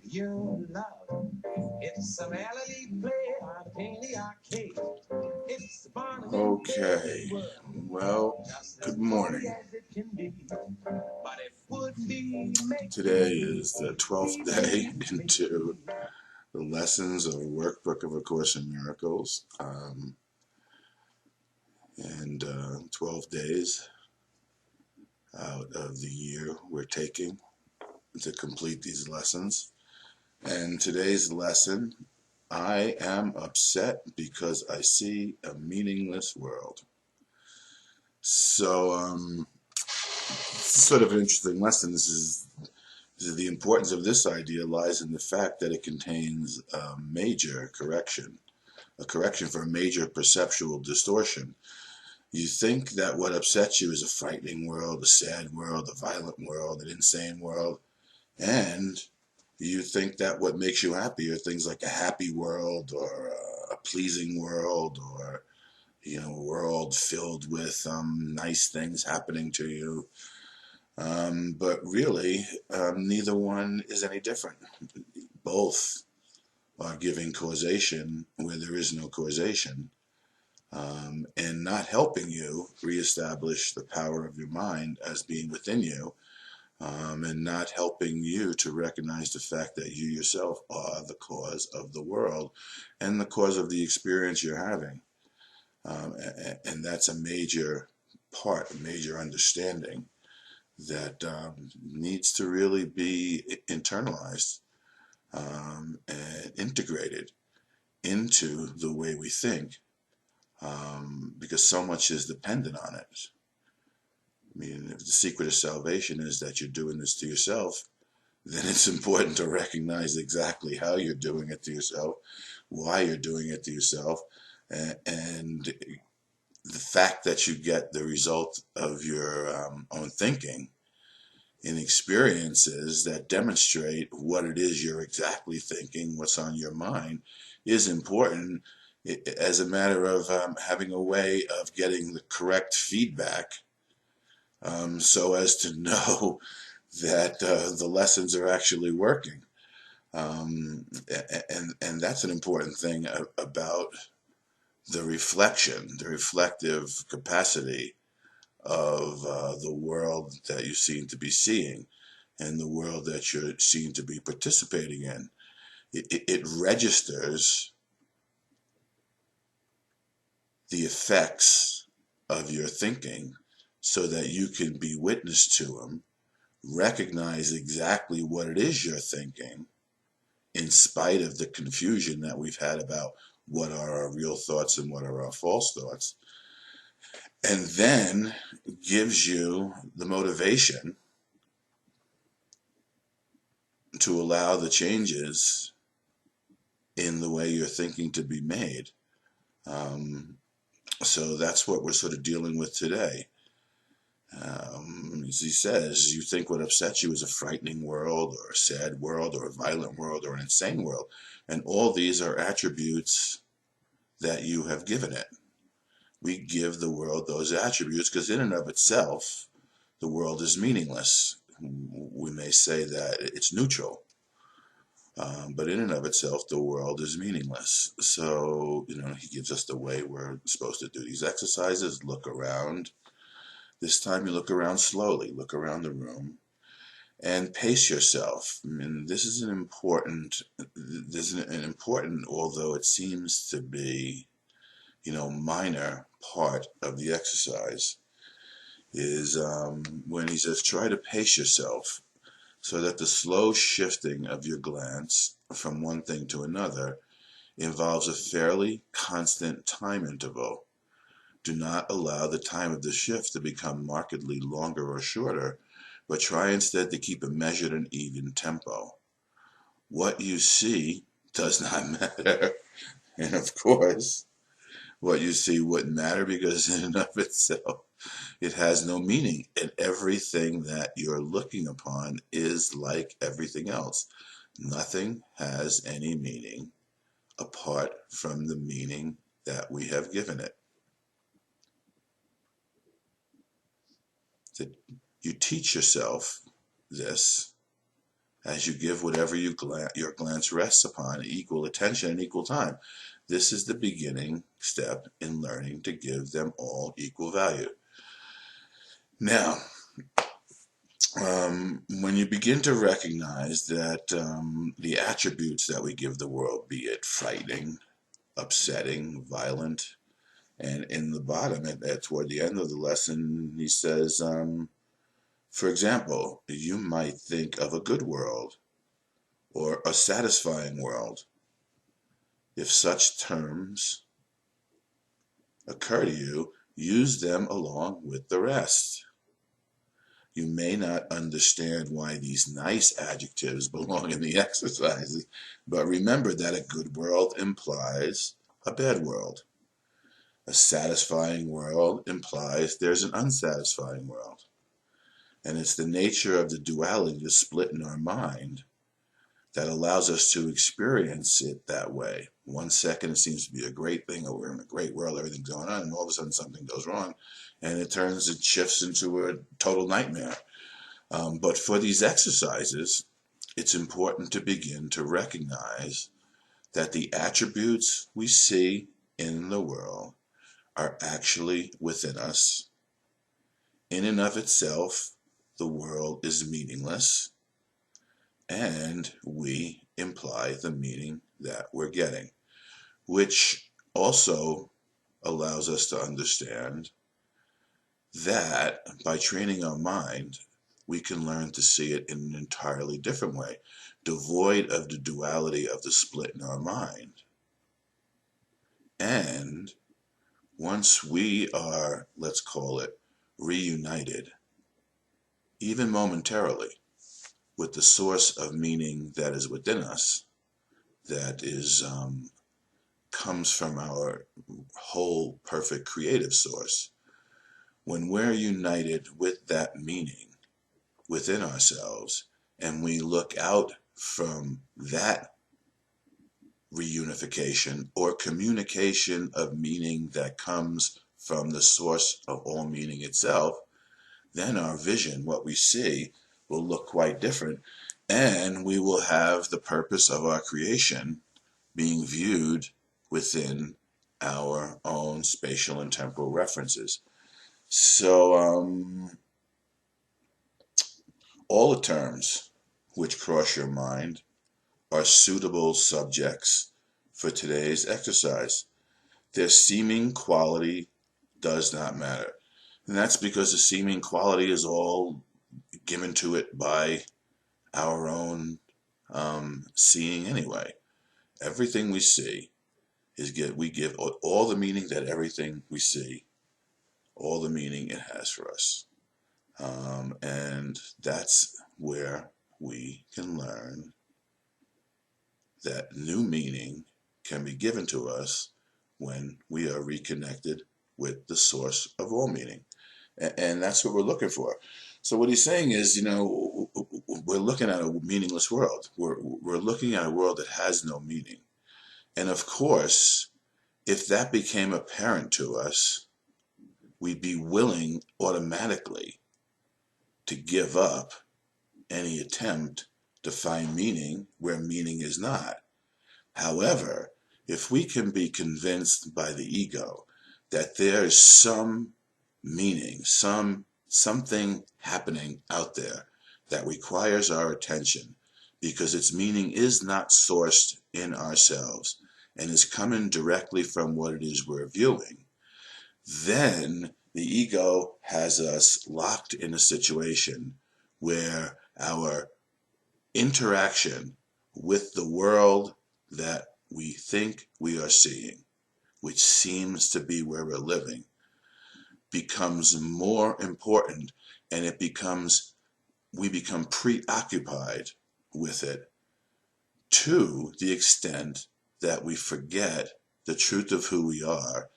Your love. It's a melody play in the arcade. Okay, well, good morning. Today is the 12th day into the lessons of workbook of A Course in Miracles, and 12 days out of the year we're taking to complete these lessons. And today's lesson, I am upset because I see a meaningless world. So, sort of an interesting lesson. This is the importance of this idea lies in the fact that it contains a major correction, a correction for a major perceptual distortion. You think that what upsets you is a frightening world, a sad world, a violent world, an insane world, and you think that what makes you happy are things like a happy world or a pleasing world or a world filled with nice things happening to you. But really, neither one is any different. Both are giving causation where there is no causation, and not helping you reestablish the power of your mind as being within you, and not helping you to recognize the fact that you yourself are the cause of the world and the cause of the experience you're having. And that's a major part, a major understanding that needs to really be internalized and integrated into the way we think, because so much is dependent on it. I mean, if the secret of salvation is that you're doing this to yourself, then it's important to recognize exactly how you're doing it to yourself, why you're doing it to yourself, and the fact that you get the result of your own thinking in experiences that demonstrate what it is you're exactly thinking, what's on your mind, is important as a matter of having a way of getting the correct feedback, so as to know that the lessons are actually working. And that's an important thing about the reflection, the reflective capacity of the world that you seem to be seeing and the world that you're seen to be participating in. It registers the effects of your thinking so that you can be witness to them, recognize exactly what it is you're thinking, in spite of the confusion that we've had about what are our real thoughts and what are our false thoughts, and then gives you the motivation to allow the changes in the way you're thinking to be made. So that's what we're sort of dealing with today. As he says, you think what upsets you is a frightening world or a sad world or a violent world or an insane world. And all these are attributes that you have given it. We give the world those attributes because in and of itself, the world is meaningless. We may say that it's neutral, but in and of itself, the world is meaningless. So, he gives us the way we're supposed to do these exercises, look around. This time you look around slowly, look around the room, and pace yourself. I mean, this is an important, although it seems to be, minor part of the exercise, is when he says, try to pace yourself so that the slow shifting of your glance from one thing to another involves a fairly constant time interval. Do not allow the time of the shift to become markedly longer or shorter, but try instead to keep a measured and even tempo. What you see does not matter. And of course, what you see wouldn't matter because in and of itself, it has no meaning. And everything that you're looking upon is like everything else. Nothing has any meaning apart from the meaning that we have given it. That you teach yourself this as you give whatever your glance rests upon equal attention and equal time. This is the beginning step in learning to give them all equal value. Now, when you begin to recognize that the attributes that we give the world, be it frightening, upsetting, violent, and in the bottom, toward the end of the lesson, he says, for example, you might think of a good world or a satisfying world. If such terms occur to you, use them along with the rest. You may not understand why these nice adjectives belong in the exercises, but remember that a good world implies a bad world. A satisfying world implies there's an unsatisfying world. And it's the nature of the duality, the split in our mind, that allows us to experience it that way. 1 second it seems to be a great thing, or we're in a great world, everything's going on, and all of a sudden something goes wrong, and it shifts into a total nightmare. But for these exercises, it's important to begin to recognize that the attributes we see in the world are actually within us. In and of itself, the world is meaningless, and we imply the meaning that we're getting, which also allows us to understand that by training our mind, we can learn to see it in an entirely different way, devoid of the duality of the split in our mind. And once we are, let's call it, reunited, even momentarily, with the source of meaning that is within us, that is comes from our whole perfect creative source. When we're united with that meaning within ourselves, and we look out from that reunification or communication of meaning that comes from the source of all meaning itself, then our vision, what we see, will look quite different, and we will have the purpose of our creation being viewed within our own spatial and temporal references. So all the terms which cross your mind are suitable subjects for today's exercise. Their seeming quality does not matter. And that's because the seeming quality is all given to it by our own seeing anyway. Everything we see we give all the meaning that everything we see, all the meaning it has for us. And that's where we can learn that new meaning can be given to us when we are reconnected with the source of all meaning. And that's what we're looking for. So what he's saying is, we're looking at a meaningless world. We're looking at a world that has no meaning. And of course, if that became apparent to us, we'd be willing automatically to give up any attempt to find meaning where meaning is not. However, if we can be convinced by the ego that there is some meaning, something happening out there that requires our attention because its meaning is not sourced in ourselves and is coming directly from what it is we're viewing, then the ego has us locked in a situation where our interaction with the world that we think we are seeing, which seems to be where we're living, becomes more important, and we become preoccupied with it to the extent that we forget the truth of who we are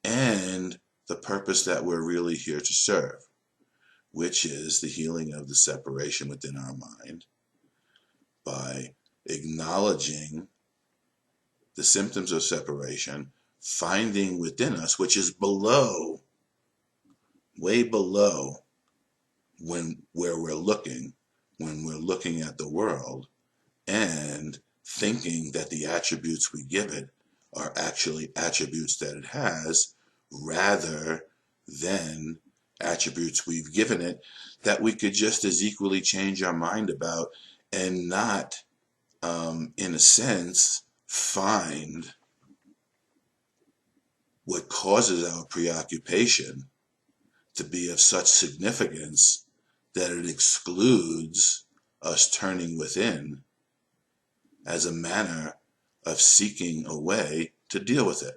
and the purpose that we're really here to serve, which is the healing of the separation within our mind by acknowledging the symptoms of separation, finding within us, which is below, way below where we're looking, when we're looking at the world and thinking that the attributes we give it are actually attributes that it has, rather than attributes we've given it that we could just as equally change our mind about, and not, in a sense, find what causes our preoccupation to be of such significance that it excludes us turning within as a manner of seeking a way to deal with it.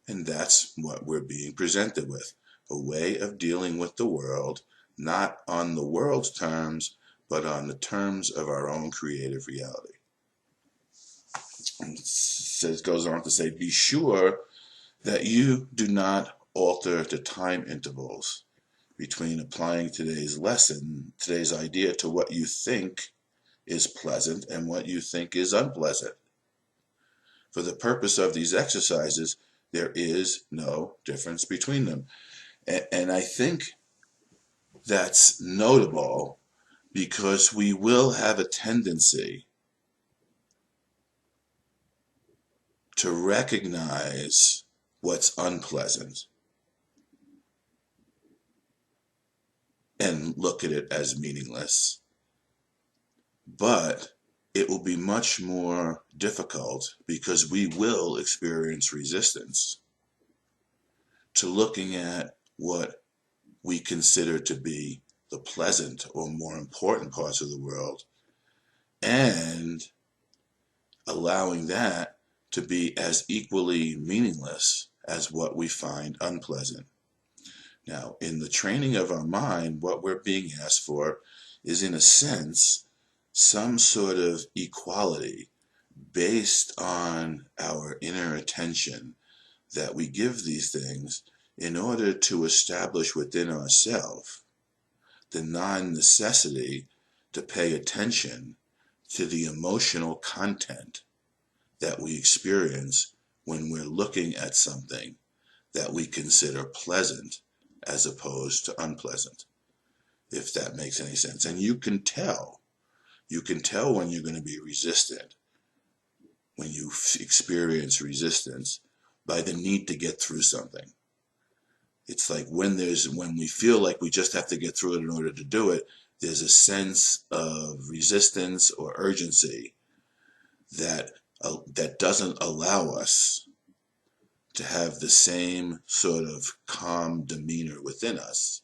And that's what we're being presented with, a way of dealing with the world, not on the world's terms, but on the terms of our own creative reality. It goes on to say, be sure that you do not alter the time intervals between applying today's idea, to what you think is pleasant and what you think is unpleasant. For the purpose of these exercises, there is no difference between them. And I think that's notable because we will have a tendency to recognize what's unpleasant and look at it as meaningless. But it will be much more difficult because we will experience resistance to looking at what we consider to be the pleasant or more important parts of the world, and allowing that to be as equally meaningless as what we find unpleasant. Now, in the training of our mind, what we're being asked for is, in a sense, some sort of equality based on our inner attention that we give these things in order to establish within ourselves the non-necessity to pay attention to the emotional content that we experience when we're looking at something that we consider pleasant as opposed to unpleasant, if that makes any sense. And you can tell when you're going to be resistant, when you experience resistance, by the need to get through something. It's like when we feel like we just have to get through it in order to do it, there's a sense of resistance or urgency that doesn't allow us to have the same sort of calm demeanor within us,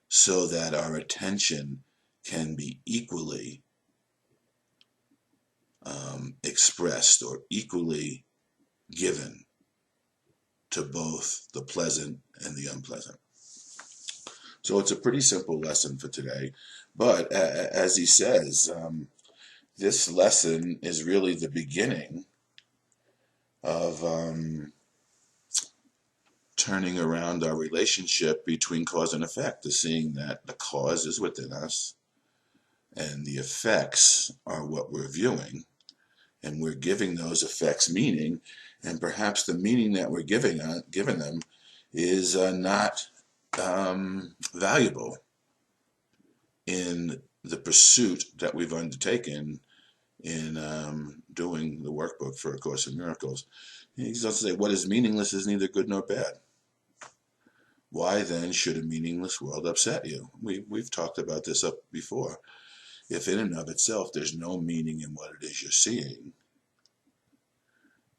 so that our attention can be equally expressed or equally given to both the pleasant and the unpleasant. So it's a pretty simple lesson for today, but as he says, this lesson is really the beginning of turning around our relationship between cause and effect, to seeing that the cause is within us and the effects are what we're viewing, and we're giving those effects meaning, and perhaps the meaning that we're giving them is not valuable in the pursuit that we've undertaken in doing the workbook for A Course in Miracles. He goes on to say, what is meaningless is neither good nor bad. Why then should a meaningless world upset you? We've talked about this up before. If in and of itself there's no meaning in what it is you're seeing,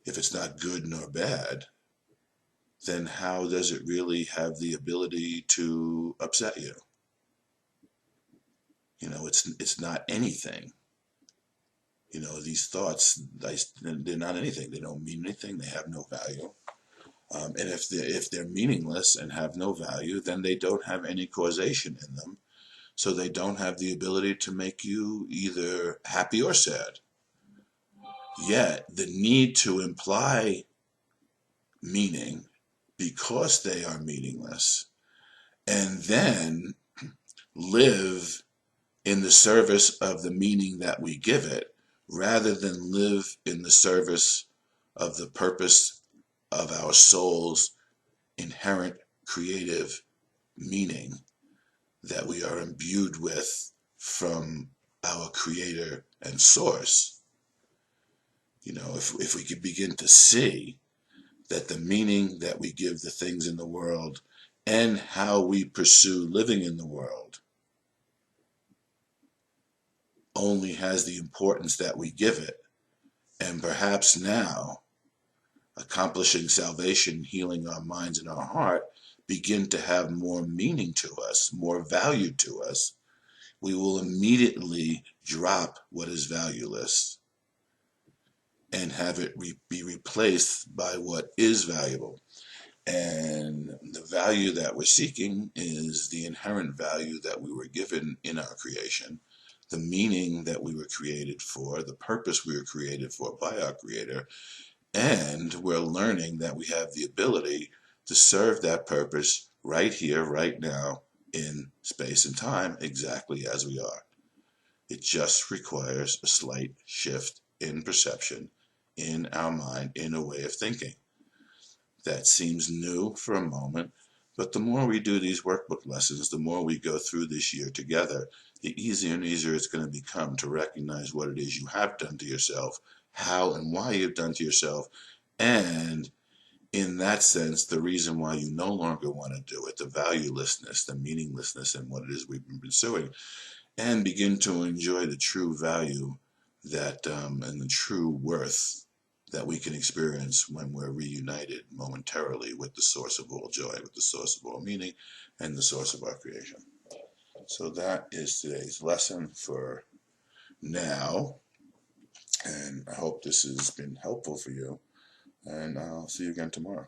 if it's not good nor bad, then how does it really have the ability to upset you? You know, it's not anything. You know, these thoughts, they're not anything. They don't mean anything. They have no value. And if they're meaningless and have no value, then they don't have any causation in them. So they don't have the ability to make you either happy or sad. Yet the need to imply meaning because they are meaningless, and then live in the service of the meaning that we give it, rather than live in the service of the purpose of our soul's inherent creative meaning that we are imbued with from our Creator and Source, if we could begin to see that the meaning that we give the things in the world and how we pursue living in the world only has the importance that we give it, and perhaps now accomplishing salvation, healing our minds and our heart, begin to have more meaning to us, more value to us, we will immediately drop what is valueless and have it be replaced by what is valuable. And the value that we're seeking is the inherent value that we were given in our creation, the meaning that we were created for, the purpose we were created for by our Creator, and we're learning that we have the ability to serve that purpose right here, right now, in space and time, exactly as we are. It just requires a slight shift in perception, in our mind, in a way of thinking. That seems new for a moment, but the more we do these workbook lessons, the more we go through this year together, the easier and easier it's going to become to recognize what it is you have done to yourself, how and why you've done to yourself, and in that sense, the reason why you no longer want to do it, the valuelessness, the meaninglessness in what it is we've been pursuing, and begin to enjoy the true value that and the true worth that we can experience when we're reunited momentarily with the source of all joy, with the source of all meaning, and the source of our creation. So that is today's lesson for now, and I hope this has been helpful for you, and I'll see you again tomorrow.